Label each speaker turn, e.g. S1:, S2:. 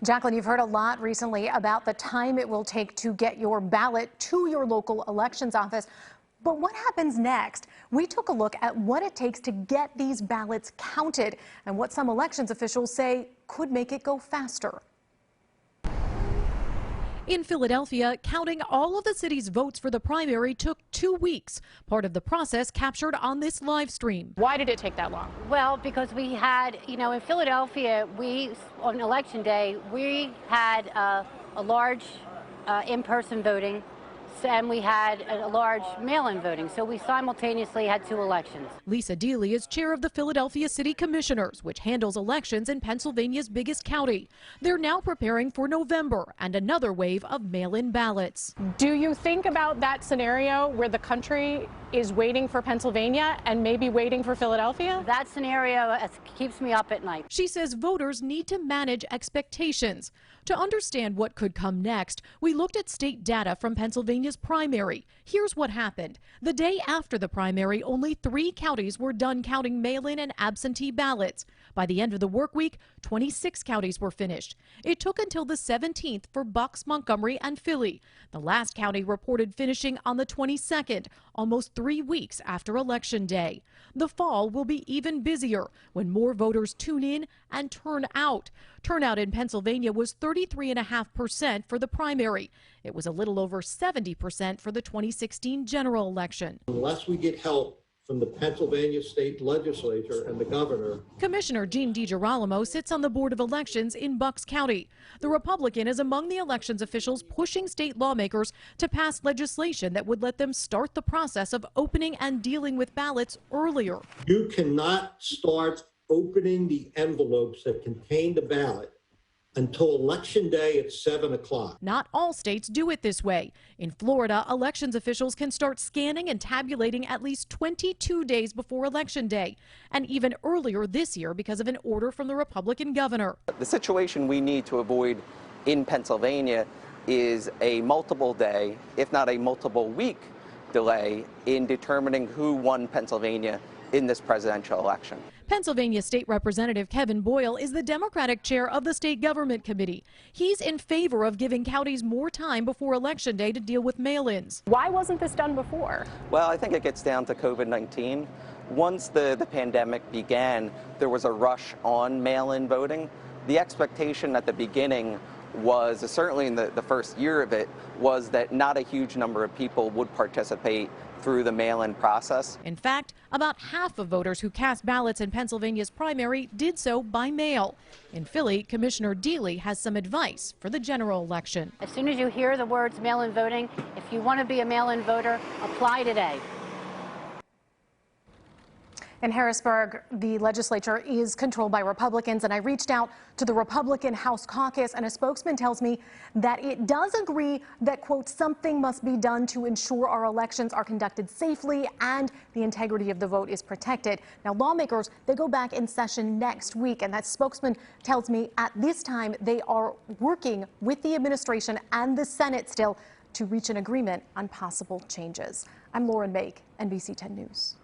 S1: Jacqueline, you've heard a lot recently about the time it will take to get your ballot to your local elections office. But what happens next? We took a look at what it takes to get these ballots counted and what some elections officials say could make it go faster.
S2: In Philadelphia, counting all of the city's votes for the primary took 2 weeks, part of the process captured on this live stream.
S3: Why did it take that long?
S4: Well, because we had, in Philadelphia, on election day, we had a large in-person voting, and we had a large mail-in voting, so we simultaneously had 2 elections.
S2: Lisa Dealey is chair of the Philadelphia City Commissioners, which handles elections in Pennsylvania's biggest county. They're now preparing for November and another wave of mail-in ballots.
S3: Do you think about that scenario where the country is waiting for Pennsylvania and maybe waiting for Philadelphia?
S4: That scenario keeps me up at night.
S2: She says voters need to manage expectations. To understand what could come next, we looked at state data from Pennsylvania's primary. Here's what happened. The day after the primary, only 3 counties were done counting mail-in and absentee ballots. By the end of the work week, 26 counties were finished. It took until the 17th for Bucks, Montgomery, and Philly. The last county reported finishing on the 22nd, almost 3 weeks after Election Day. The fall will be even busier when more voters tune in and turn out. Turnout in Pennsylvania was 33.5% for the primary. It was a little over 70% for the 2016 general election.
S5: Unless we get help from the Pennsylvania state legislature and the governor.
S2: Commissioner Gene DiGirolamo sits on the Board of Elections in Bucks County. The Republican is among the elections officials pushing state lawmakers to pass legislation that would let them start the process of opening and dealing with ballots earlier.
S5: You cannot start opening the envelopes that contain the ballot until Election Day at 7 o'clock.
S2: Not all states do it this way. In Florida, elections officials can start scanning and tabulating at least 22 days before Election Day, and even earlier this year because of an order from the Republican governor.
S6: The situation we need to avoid in Pennsylvania is a multiple day, if not a multiple week delay in determining who won Pennsylvania in this presidential election.
S2: Pennsylvania State Representative Kevin Boyle is the Democratic chair of the State Government Committee. He's in favor of giving counties more time before Election Day to deal with mail-ins.
S3: Why wasn't this done before?
S6: Well, I think it gets down to COVID-19. Once the pandemic began, there was a rush on mail-in voting. The expectation at the beginning was, certainly in the first year of it, was that not a huge number of people would participate through the mail-in process.
S2: In fact, about half of voters who cast ballots in Pennsylvania's primary did so by mail. In Philly, Commissioner Dealey has some advice for the general election.
S4: As soon as you hear the words mail-in voting, if you want to be a mail-in voter, apply today.
S1: In Harrisburg, the legislature is controlled by Republicans, and I reached out to the Republican House caucus, and a spokesman tells me that it does agree that, quote, something must be done to ensure our elections are conducted safely and the integrity of the vote is protected. Now, lawmakers, they go back in session next week, and that spokesman tells me at this time they are working with the administration and the Senate still to reach an agreement on possible changes. I'm Lauren Make, NBC 10 News.